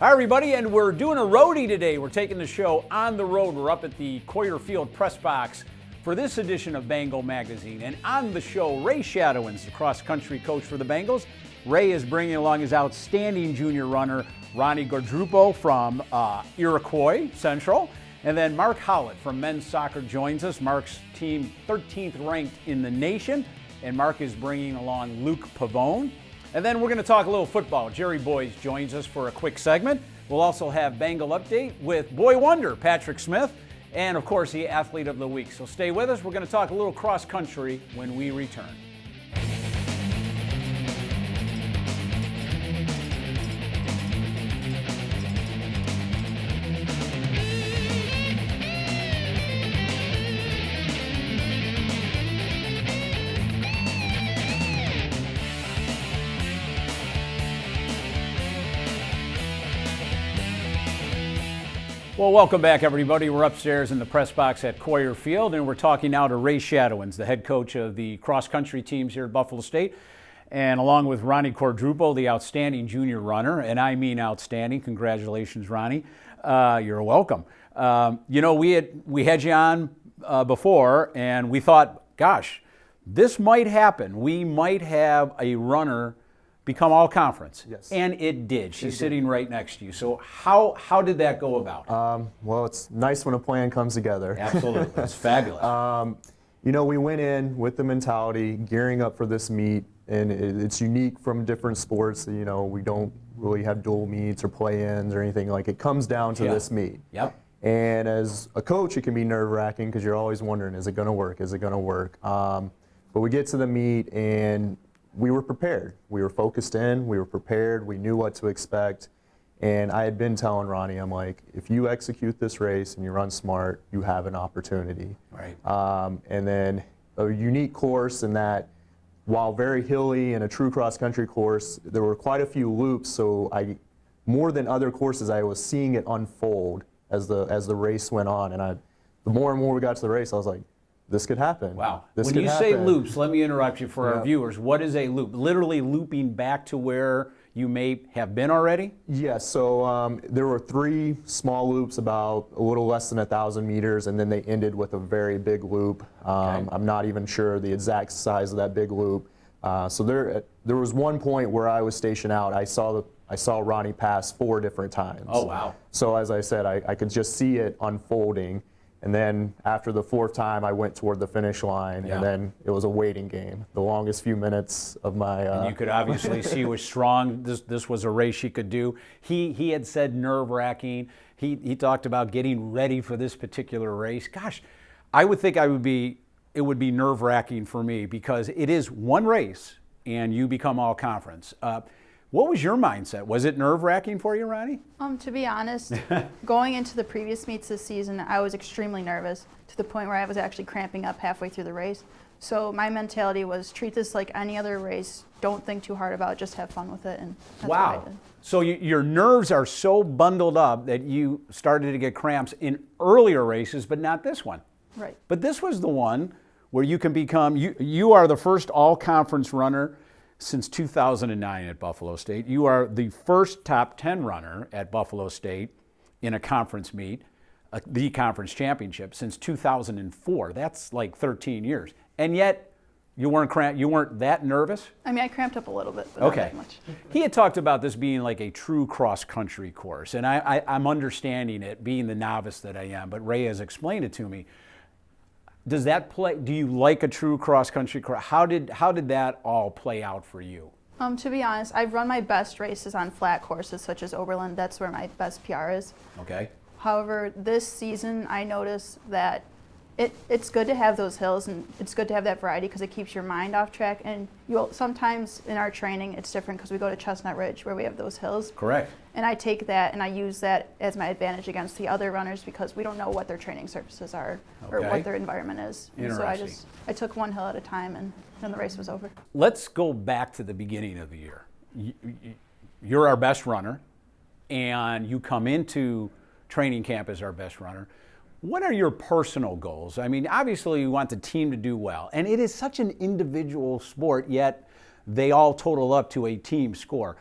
Hi, everybody, and we're doing a roadie today. We're taking the show on the road. We're up at the Koyer Field press box for this edition of Bengal Magazine. And on the show, Ray Shadowens, the cross-country coach for the Bengals. Ray is bringing along his outstanding junior runner, Ronni Kordrupel from Iroquois Central. And then Mark Howlett from men's soccer joins us. Mark's team 13th ranked in the nation. And Mark is bringing along Luke Pavone. And then we're going to talk a little football. Jerry Boys joins us for a quick segment. We'll also have Bengal Update with Boy Wonder, Patrick Smith, and of course the Athlete of the Week. So stay with us. We're going to talk a little cross country when we return. Well, welcome back, everybody. We're upstairs in the press box at Koyer Field, and we're talking now to Ray Shadowens, the head coach of the cross-country teams here at Buffalo State, and along with Ronni Kordrupel, the outstanding junior runner, and I mean outstanding. Congratulations, Ronni. You're welcome. We had you on before, and we thought, gosh, this might happen. We might have a runner become all conference. Yes. And it did. She's sitting right next to you. So how did that go about? Well, it's nice when a plan comes together. Absolutely. It's fabulous. We went in with the mentality, gearing up for this meet, and it's unique from different sports. We don't really have dual meets or play-ins or anything. Like, it comes down to this meet. Yep. And as a coach, it can be nerve-wracking because you're always wondering, is it going to work? Is it going to work? But we get to the meet, and we were prepared. We were focused in. We were prepared. We knew what to expect. And I had been telling Ronni, I'm like, if you execute this race and you run smart, you have an opportunity. Right. And then a unique course in that, while very hilly and a true cross-country course, there were quite a few loops. So more than other courses, I was seeing it unfold as the race went on. And the more and more we got to the race, I was like, this could happen. Wow. When you say loops, let me interrupt you for our viewers. What is a loop? Literally looping back to where you may have been already? Yes. So there were 3 small loops, about a little less than 1,000 meters, and then they ended with a very big loop. I'm not even sure the exact size of that big loop. So there was one point where I was stationed out. I saw Ronni pass 4 different times. Oh, wow. So as I said, I could just see it unfolding. And then after the 4th time, I went toward the finish line, and then it was a waiting game. The longest few minutes of my. And you could obviously see he was strong. This was a race she could do. He had said nerve-wracking. He talked about getting ready for this particular race. Gosh, I would think it would be nerve-wracking for me because it is one race, and you become all conference. What was your mindset? Was it nerve-wracking for you, Ronni? To be honest, going into the previous meets this season, I was extremely nervous to the point where I was actually cramping up halfway through the race. So my mentality was treat this like any other race. Don't think too hard about it. Just have fun with it. And that's what I did. So your nerves are so bundled up that you started to get cramps in earlier races, but not this one. Right. But this was the one where you can become, you are the first all-conference runner since 2009 at Buffalo State. You are the first top 10 runner at Buffalo State in a conference meet, the conference championship, since 2004. That's like 13 years. And yet, you weren't that nervous? I mean, I cramped up a little bit, but okay. Not that much. He had talked about this being like a true cross-country course, and I'm understanding it, being the novice that I am, but Ray has explained it to me. Does that play? Do you like a true cross-country course? How did that all play out for you? To be honest, I've run my best races on flat courses such as Oberlin. That's where my best PR is. Okay. However, this season I noticed that it's good to have those hills, and it's good to have that variety because it keeps your mind off track. And sometimes in our training it's different because we go to Chestnut Ridge where we have those hills. Correct. And I take that and I use that as my advantage against the other runners because we don't know what their training surfaces are or what their environment is. And so I took one hill at a time, and then the race was over. Let's go back to the beginning of the year. You're our best runner, and you come into training camp as our best runner. What are your personal goals? I mean, obviously you want the team to do well, and it is such an individual sport, yet they all total up to a team score.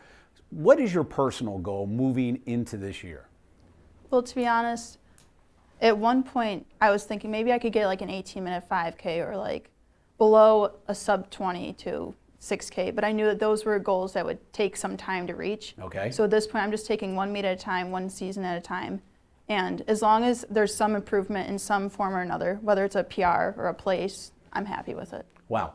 What is your personal goal moving into this year? Well, to be honest, at one point I was thinking maybe I could get like an 18-minute 5K or like below a sub 20 to 6K, but I knew that those were goals that would take some time to reach. Okay. So at this point I'm just taking one meet at a time, one season at a time. And as long as there's some improvement in some form or another, whether it's a PR or a place, I'm happy with it. Wow.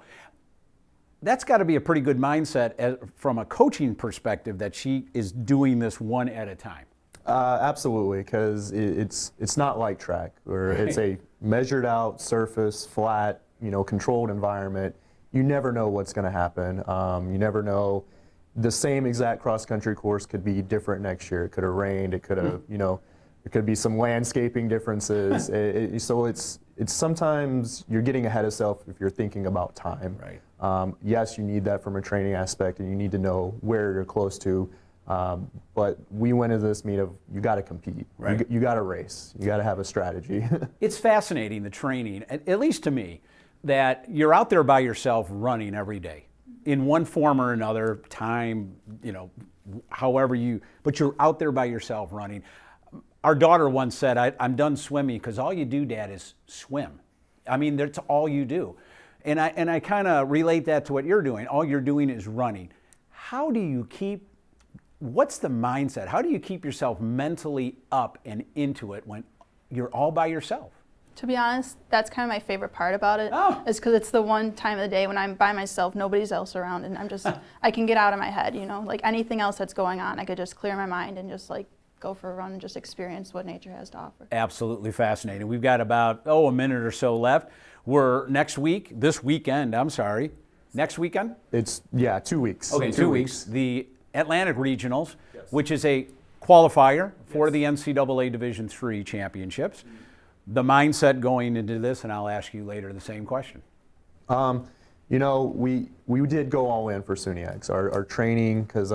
That's got to be a pretty good mindset from a coaching perspective that she is doing this one at a time. Absolutely, because it's not like track, where it's a measured out surface, flat, controlled environment. You never know what's going to happen. You never know. The same exact cross country course could be different next year. It could have rained. It could have, there could be some landscaping differences. So it's sometimes you're getting ahead of self if you're thinking about time. Right. Yes, you need that from a training aspect, and you need to know where you're close to. But we went into this meet of you got to compete. Right. You got to race. You got to have a strategy. It's fascinating, the training, at least to me, that you're out there by yourself running every day in one form or another, time, but you're out there by yourself running. Our daughter once said, I'm done swimming because all you do, Dad, is swim. I mean, that's all you do. And I kind of relate that to what you're doing. All you're doing is running. What's the mindset? How do you keep yourself mentally up and into it when you're all by yourself? To be honest, that's kind of my favorite part about it. Oh. Is because it's the one time of the day when I'm by myself, nobody's else around, and I can get out of my head, like anything else that's going on, I could just clear my mind and just like go for a run and just experience what nature has to offer. Absolutely fascinating. We've got about, a minute or so left. We're next weekend, next weekend? It's, 2 weeks. Okay, 2 weeks. The Atlantic Regionals, which is a qualifier for the NCAA Division III championships. The mindset going into this, and I'll ask you later the same question. We did go all in for SUNY. Our training, because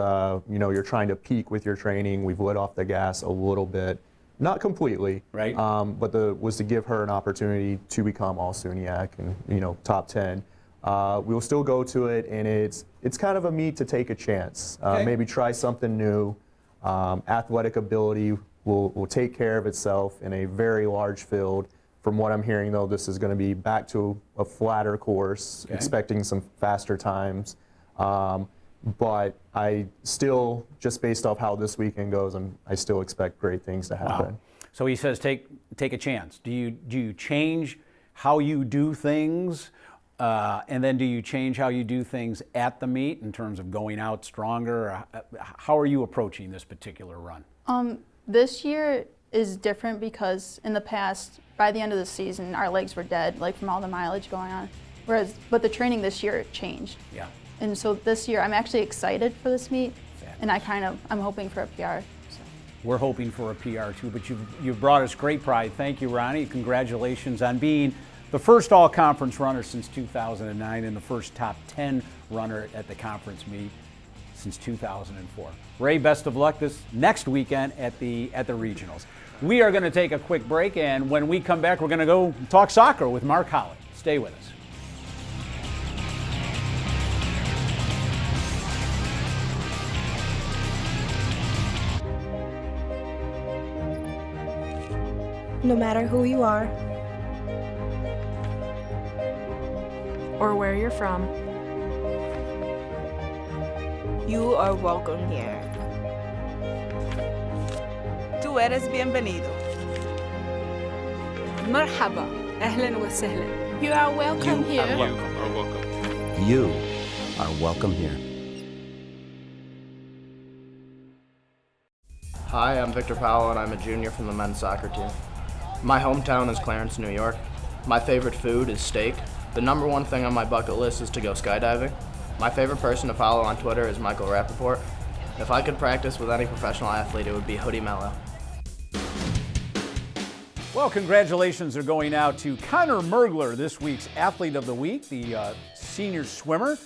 you're trying to peak with your training. We've let off the gas a little bit, not completely, right? But was to give her an opportunity to become all SUNY and top 10. We'll still go to it, and it's kind of a meet to take a chance. Maybe try something new. Athletic ability will take care of itself in a very large field. From what I'm hearing, though, this is going to be back to a flatter course, expecting some faster times. But I still, just based off how this weekend goes, I still expect great things to happen. Wow. So he says take a chance. Do you change how you do things? And then do you change how you do things at the meet in terms of going out stronger? How are you approaching this particular run? This year is different because in the past, by the end of the season, our legs were dead, like from all the mileage going on. But the training this year changed. Yeah. And so this year, I'm actually excited for this meet, and I'm hoping for a PR. So. We're hoping for a PR too, but you've brought us great pride. Thank you, Ronni. Congratulations on being the first all-conference runner since 2009 and the first top 10 runner at the conference meet since 2004. Ray, best of luck this next weekend at the regionals. We are going to take a quick break, and when we come back, we're going to go talk soccer with Mark Howlett. Stay with us. No matter who you are or where you're from, you are welcome here. Tú eres bienvenido. مرحبا, أهلا وسهلا. You are welcome here. You are welcome. You are welcome here. Hi, I'm Victor Powell, and I'm a junior from the men's soccer team. My hometown is Clarence, New York. My favorite food is steak. The number one thing on my bucket list is to go skydiving. My favorite person to follow on Twitter is Michael Rappaport. If I could practice with any professional athlete, it would be Hoodie Mello. Well, congratulations are going out to Connor Mergler, this week's Athlete of the Week, the senior swimmer.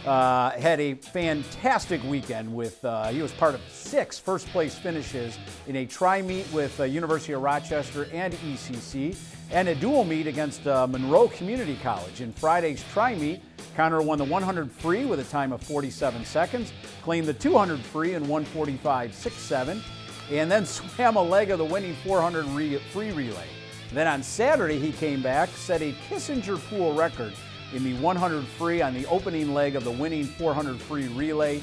Had a fantastic weekend with, he was part of 6 first-place finishes in a tri-meet with University of Rochester and ECC, and a dual meet against Monroe Community College. In Friday's tri-meet, Connor won the 100 free with a time of 47 seconds, claimed the 200 free in 1:45.67, and then swam a leg of the winning 400 free relay. Then on Saturday, he came back, set a Kissinger pool record in the 100 free on the opening leg of the winning 400 free relay.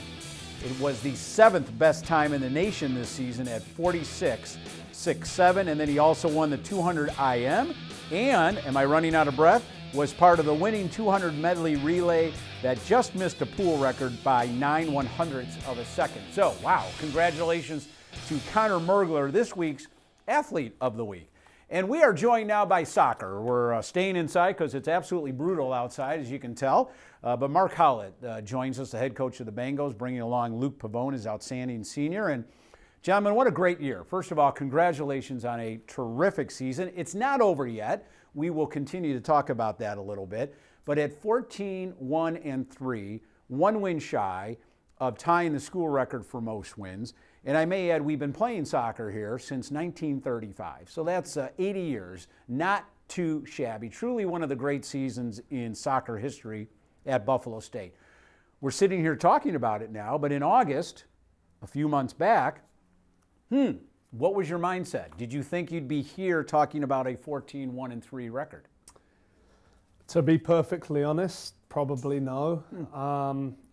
It was the 7th best time in the nation this season at 46.67, and then he also won the 200 IM, and, am I running out of breath, was part of the winning 200 medley relay that just missed a pool record by 9/100ths of a second. So, wow, congratulations to Connor Mergler, this week's Athlete of the Week. And we are joined now by soccer. We're staying inside because it's absolutely brutal outside, as you can tell. But Mark Howlett joins us, the head coach of the Bengals, bringing along Luke Pavone, his outstanding senior. And gentlemen, what a great year. First of all, congratulations on a terrific season. It's not over yet. We will continue to talk about that a little bit. But at 14-1-3, 1 win shy of tying the school record for most wins. And I may add, we've been playing soccer here since 1935. So that's 80 years. Not too shabby. Truly one of the great seasons in soccer history at Buffalo State. We're sitting here talking about it now, but in August, a few months back, what was your mindset? Did you think you'd be here talking about a 14-1-3 record? To be perfectly honest, probably no.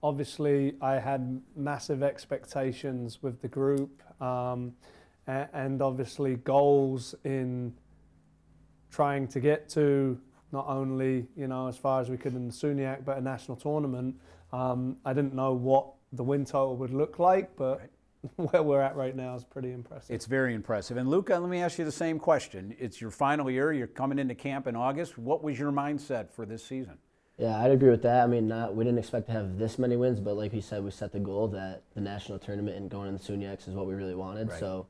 Obviously, I had massive expectations with the group, and obviously goals in trying to get to not only, as far as we could in the SUNY, but a national tournament. I didn't know what the win total would look like, but where we're at right now is pretty impressive. It's very impressive. And Luca, let me ask you the same question. It's your final year. You're coming into camp in August. What was your mindset for this season? Yeah, I'd agree with that. I mean, we didn't expect to have this many wins, but like you said, we set the goal that the national tournament and going in the SUNY is what we really wanted. Right. So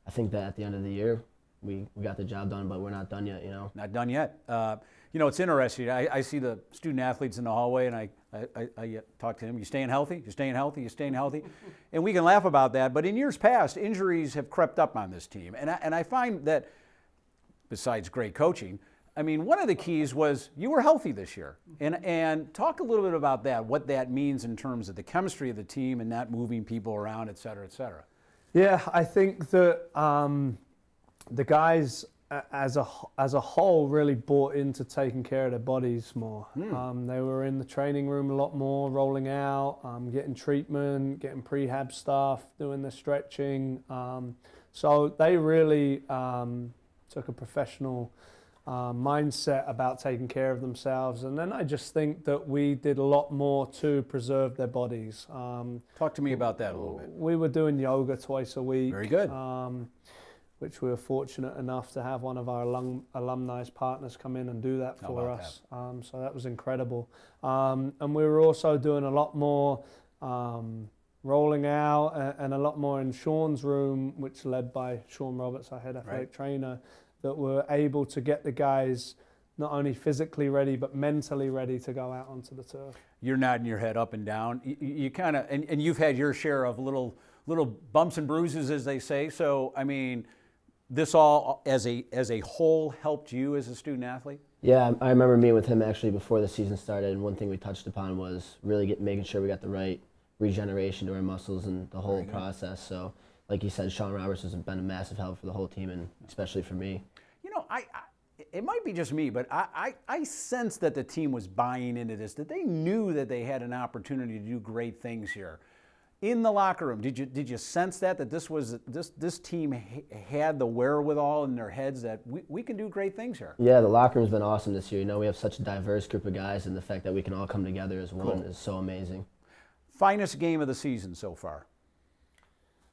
I think that at the end of the year, we got the job done, but we're not done yet, Not done yet. It's interesting. I see the student athletes in the hallway, and I talk to them. You staying healthy? You staying healthy? You staying healthy? And we can laugh about that. But in years past, injuries have crept up on this team. And I find that, besides great coaching, I mean, one of the keys was you were healthy this year. And talk a little bit about that, what that means in terms of the chemistry of the team and not moving people around, et cetera, et cetera. Yeah, I think that the guys as a whole really bought into taking care of their bodies more. They were in the training room a lot more, rolling out, getting treatment, getting prehab stuff, doing the stretching. So they really took a professional mindset about taking care of themselves. And then I just think that we did a lot more to preserve their bodies. Talk to me about that a little bit. We were doing yoga twice a week. Very good. Which we were fortunate enough to have one of our alumni partners come in and do that for us. So that was incredible. And we were also doing a lot more rolling out and a lot more in Sean's room, which led by Sean Roberts, our head athletic trainer, that were able to get the guys not only physically ready, but mentally ready to go out onto the turf. You're nodding your head up and down. You kind of, and you've had your share of little bumps and bruises, as they say. So, I mean, this all as a whole helped you as a student athlete? Yeah, I remember meeting with him actually before the season started, and one thing we touched upon was really making sure we got the right regeneration to our muscles and the whole process. So, like you said, Sean Roberts has been a massive help for the whole team, and especially for me. It might be just me, but I sense that the team was buying into this, that they knew that they had an opportunity to do great things here. In the locker room, did you sense that this team had the wherewithal in their heads that we can do great things here? Yeah, the locker room's been awesome this year. We have such a diverse group of guys, and the fact that we can all come together as one is so amazing. Finest game of the season so far?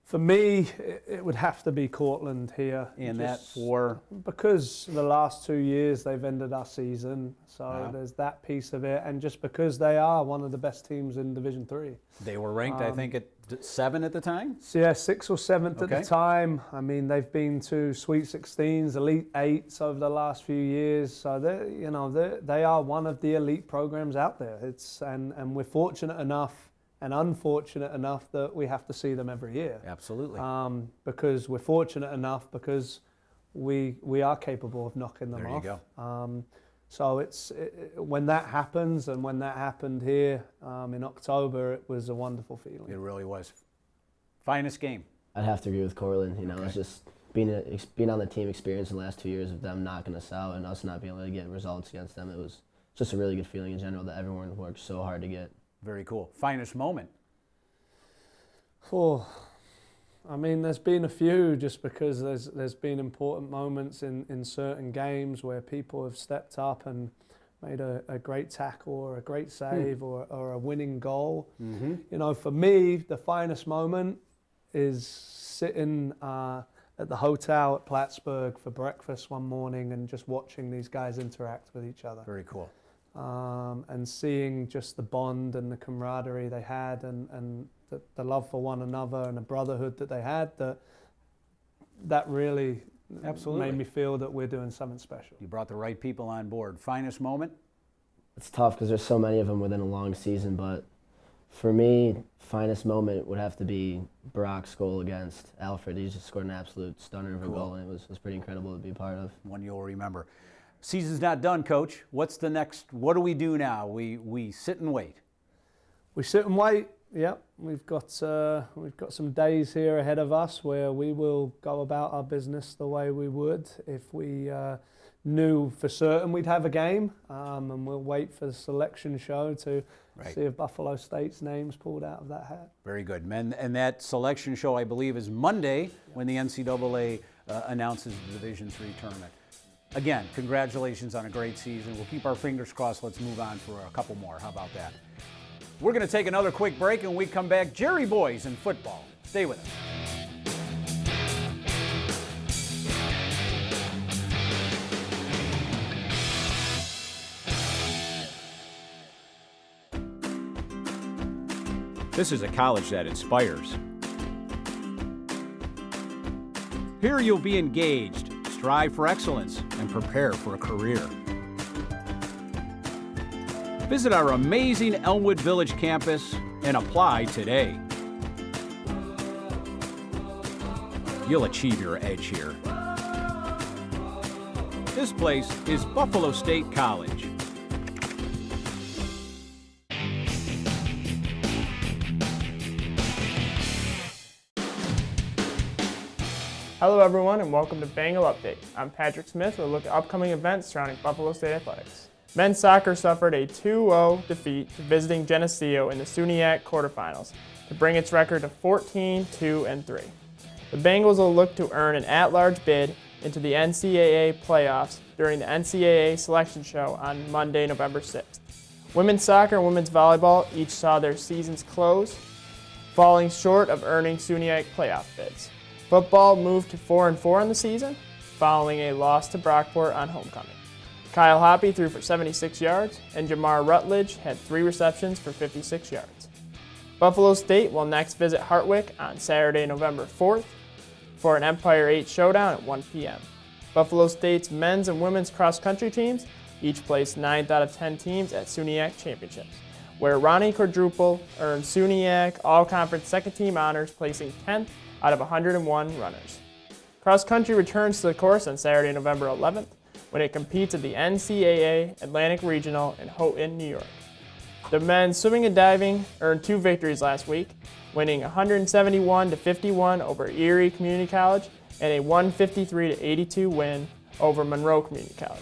For me, it would have to be Cortland here. And that for? Because the last 2 years they've ended our season, so there's that piece of it, and just because they are one of the best teams in Division III. They were ranked, I think, at 7 at the time? So yeah, 6th or 7th at the time. I mean, they've been to Sweet 16s, Elite 8s over the last few years, so they are one of the elite programs out there. And we're fortunate enough and unfortunate enough that we have to see them every year. Absolutely. Because we're fortunate enough because we are capable of knocking them off. There you go. So when that happens, and when that happened here in October, it was a wonderful feeling. It really was. Finest game. I'd have to agree with Cortland. You know, it's just being on the team experience in the last 2 years of them knocking us out and us not being able to get results against them. It was just a really good feeling in general that everyone worked so hard to get. Very cool. Finest moment. Oh, I mean, there's been a few, just because there's been important moments in certain games where people have stepped up and made a great tackle or a great save or a winning goal. Mm-hmm. You know, for me, the finest moment is sitting at the hotel at Plattsburgh for breakfast one morning and just watching these guys interact with each other. Very cool. And seeing just the bond and the camaraderie they had, and the love for one another and the brotherhood that they had, that really made me feel that we're doing something special. You brought the right people on board. Finest moment? It's tough because there's so many of them within a long season, but for me, finest moment would have to be Brock's goal against Alfred. He just scored an absolute stunner of a goal, and it was pretty incredible to be a part of. One you'll remember. Season's not done, Coach. What's the next? What do we do now? We sit and wait. We sit and wait. Yep, we've got some days here ahead of us where we will go about our business the way we would if we knew for certain we'd have a game, and we'll wait for the selection show to see if Buffalo State's name's pulled out of that hat. Very good, men. And that selection show, I believe, is Monday when the NCAA announces the Division III tournament. Again, congratulations on a great season. We'll keep our fingers crossed. Let's move on for a couple more. How about that? We're going to take another quick break, and when we come back, Jerry Boys in football. Stay with us. This is a college that inspires. Here you'll be engaged, strive for excellence, and prepare for a career. Visit our amazing Elmwood Village campus and apply today. You'll achieve your edge here. This place is Buffalo State College. Hello everyone and welcome to Bengal Update. I'm Patrick Smith with a look at upcoming events surrounding Buffalo State Athletics. Men's soccer suffered a 2-0 defeat to visiting Geneseo in the SUNY quarterfinals to bring its record to 14-2-3. The Bengals will look to earn an at-large bid into the NCAA playoffs during the NCAA selection show on Monday, November 6th. Women's soccer and women's volleyball each saw their seasons close, falling short of earning SUNY playoff bids. Football moved to 4-4 on the season, following a loss to Brockport on homecoming. Kyle Hoppy threw for 76 yards, and Jamar Rutledge had 3 receptions for 56 yards. Buffalo State will next visit Hartwick on Saturday, November 4th for an Empire 8 showdown at 1 p.m. Buffalo State's men's and women's cross-country teams each placed 9th out of 10 teams at SUNY Championships, where Ronni Kordrupel earned SUNY All-Conference second-team honors, placing 10th out of 101 runners. Cross-country returns to the course on Saturday, November 11th, when it competes at the NCAA Atlantic Regional in Houghton, New York. The men's swimming and diving earned 2 victories last week, winning 171-51 over Erie Community College and a 153-82 win over Monroe Community College.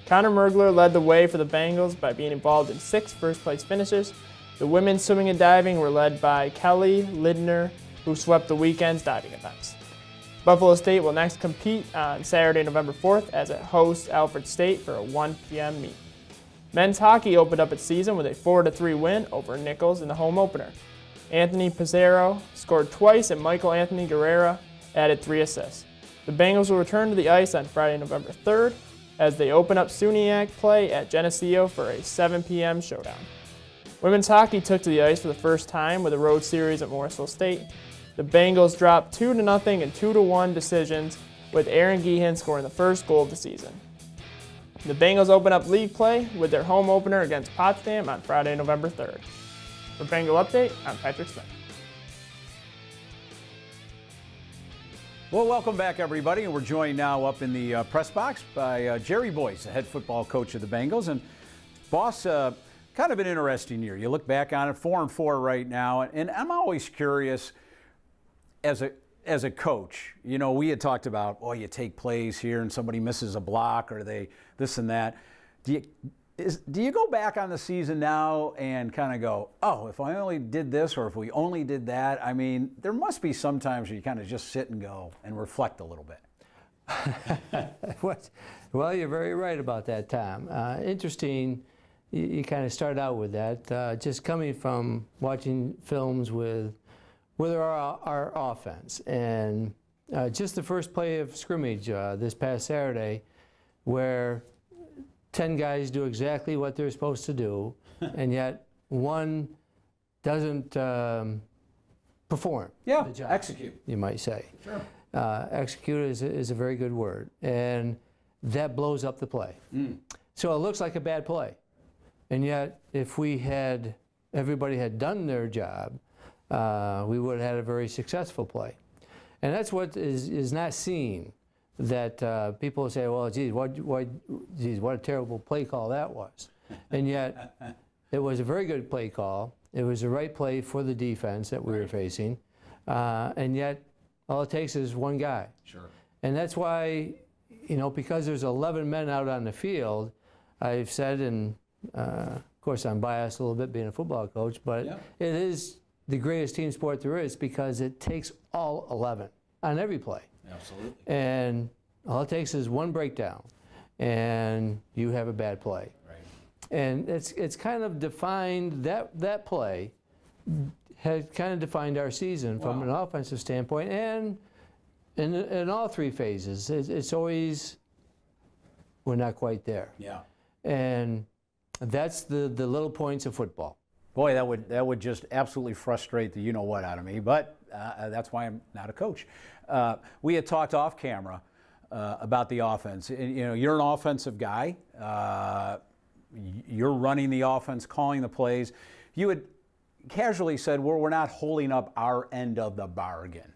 Connor Mergler led the way for the Bengals by being involved in 6 first-place finishes. The women's swimming and diving were led by Kelly Lidner, who swept the weekend's diving events. Buffalo State will next compete on Saturday, November 4th as it hosts Alfred State for a 1 p.m. meet. Men's hockey opened up its season with a 4-3 win over Nichols in the home opener. Anthony Pizarro scored twice and Michael Anthony Guerrera added 3 assists. The Bengals will return to the ice on Friday, November 3rd as they open up SUNY play at Geneseo for a 7 p.m. showdown. Women's hockey took to the ice for the first time with a road series at Morrisville State. The Bengals dropped 2-0 and 2-1 decisions, with Aaron Geehan scoring the first goal of the season. The Bengals open up league play with their home opener against Potsdam on Friday, November 3rd. For Bengal Update, I'm Patrick Smith. Well, welcome back, everybody. And we're joined now up in the press box by Jerry Boyce, the head football coach of the Bengals. And, boss, kind of an interesting year. You look back on it, 4-4 right now. And I'm always curious, as a coach, you know, we had talked about, oh, you take plays here and somebody misses a block or they this and that. Do you go back on the season now and kind of go, oh, if I only did this or if we only did that? I mean, there must be some times where you kind of just sit and go and reflect a little bit. Well, you're very right about that, Tom. Interesting, you kind of start out with that. Just coming from watching films with our offense. And just the first play of scrimmage this past Saturday where 10 guys do exactly what they're supposed to do, and yet one doesn't perform. Yeah, the job, execute. You might say. Sure. Execute is a very good word, and that blows up the play. So it looks like a bad play, and yet if everybody had done their job, we would have had a very successful play. And that's what is not seen. That people say, well, geez, what a terrible play call that was. And yet, it was a very good play call. It was the right play for the defense that we were facing. And yet, all it takes is one guy. Sure. And that's why, you know, because there's 11 men out on the field, I've said, and of course I'm biased a little bit being a football coach, but it is the greatest team sport there is because it takes all 11 on every play. Absolutely. And all it takes is one breakdown, and you have a bad play. Right. And it's kind of defined, that play had kind of defined our season from an offensive standpoint, and in all three phases. It's always, we're not quite there. Yeah. And that's the little points of football. Boy, that would just absolutely frustrate the you-know-what out of me, but that's why I'm not a coach. We had talked off camera about the offense. You know, you're an offensive guy. You're running the offense, calling the plays. You had casually said, well, we're not holding up our end of the bargain.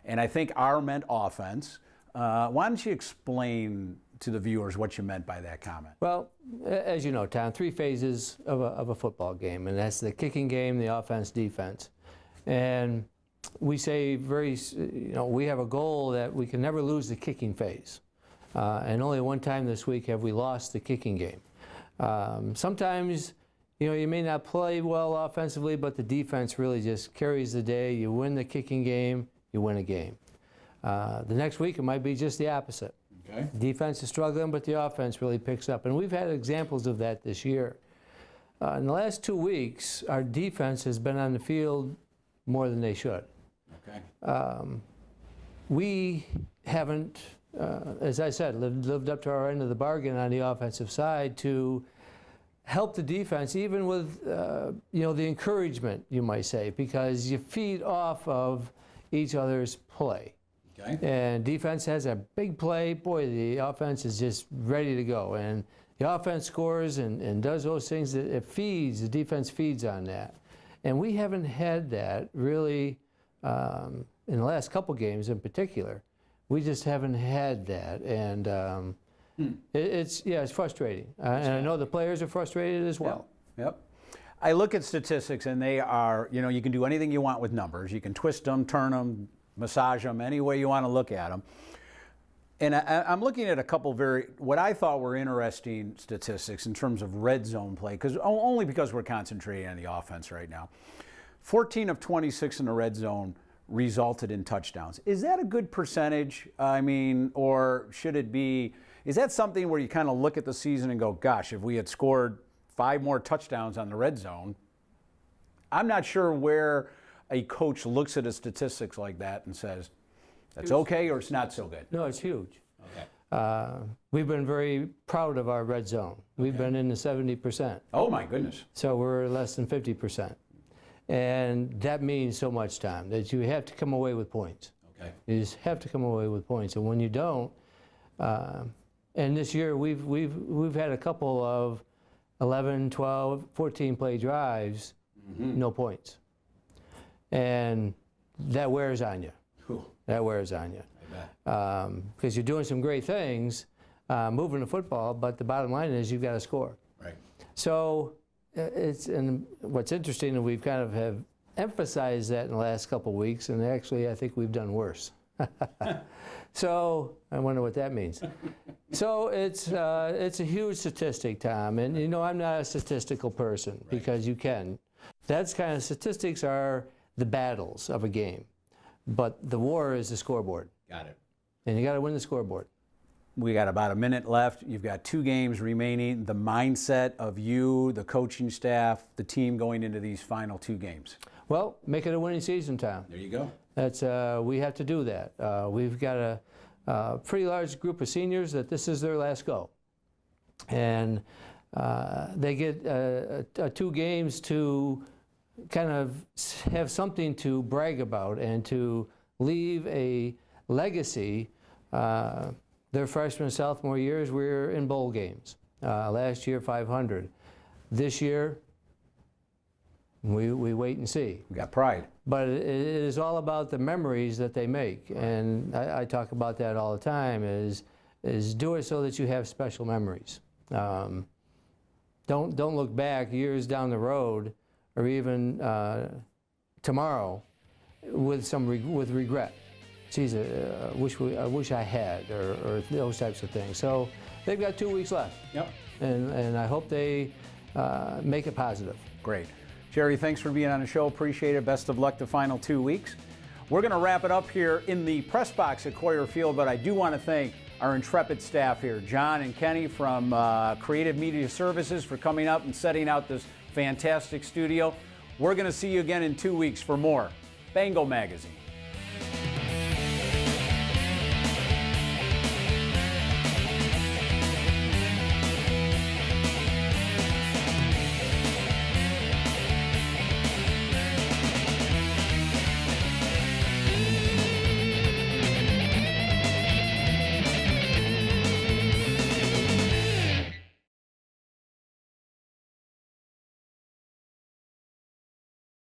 And I think our meant offense. Why don't you explain to the viewers what you meant by that comment? Well, as you know, Tom, three phases of a football game, and that's the kicking game, the offense, defense. And we say we have a goal that we can never lose the kicking phase. And only one time this week have we lost the kicking game. Sometimes, you know, you may not play well offensively, but the defense really just carries the day. You win the kicking game, you win a game. The next week, it might be just the opposite. Okay. Defense is struggling, but the offense really picks up. And we've had examples of that this year. In the last 2 weeks, our defense has been on the field more than they should. Okay. We haven't, as I said, lived up to our end of the bargain on the offensive side to help the defense, even with you know, the encouragement, you might say, because you feed off of each other's play. Okay. And defense has a big play. Boy, the offense is just ready to go. And the offense scores and does those things that it feeds, the defense feeds on that. And we haven't had that really in the last couple games in particular. We just haven't had that. And it's frustrating. And I know the players are frustrated as well. Yep. I look at statistics and they are, you know, you can do anything you want with numbers. You can twist them, turn them, massage them, any way you want to look at them. And I'm looking at a couple what I thought were interesting statistics in terms of red zone play, only because we're concentrating on the offense right now. 14 of 26 in the red zone resulted in touchdowns. Is that a good percentage? I mean, or should it be, is that something where you kind of look at the season and go, gosh, if we had scored 5 more touchdowns on the red zone? I'm not sure where a coach looks at a statistics like that and says, that's okay or it's not so good. No, it's huge. Okay. We've been very proud of our red zone. We've been in the 70%. Oh my goodness. So we're less than 50%. And that means so much, Tom, that you have to come away with points. Okay. You just have to come away with points. And when you don't, and this year we've had a couple of 11, 12, 14 play drives, no points. And that wears on you. Cool. That wears on you. I because you're doing some great things, moving the football, but the bottom line is you've got to score. Right. So and what's interesting, and we've kind of have emphasized that in the last couple of weeks, and actually I think we've done worse. So I wonder what that means. So it's a huge statistic, Tom, and you know I'm not a statistical person because you can. That's kind of statistics are the battles of a game, but the war is the scoreboard. Got it. And you got to win the scoreboard. We got about a minute left. You've got 2 games remaining. The mindset of you, the coaching staff, the team going into these final 2 games. Well, make it a winning season, Tom. There you go. That's we have to do that. We've got a pretty large group of seniors that this is their last go, and they get 2 games to kind of have something to brag about and to leave a legacy. Their freshman and sophomore years, we were in bowl games. Last year, 500. This year, we wait and see. We got pride. But it is all about the memories that they make, and I talk about that all the time. Is do it so that you have special memories. Don't look back years down the road, or even tomorrow, with regret. Geez, I wish I had, or those types of things. So they've got 2 weeks left. Yep. And I hope they make it positive. Great. Jerry, thanks for being on the show. Appreciate it. Best of luck the final 2 weeks. We're going to wrap it up here in the press box at Koyer Field, but I do want to thank our intrepid staff here, John and Kenny from Creative Media Services, for coming up and setting out this fantastic studio. We're going to see you again in 2 weeks for more Bengal Magazine.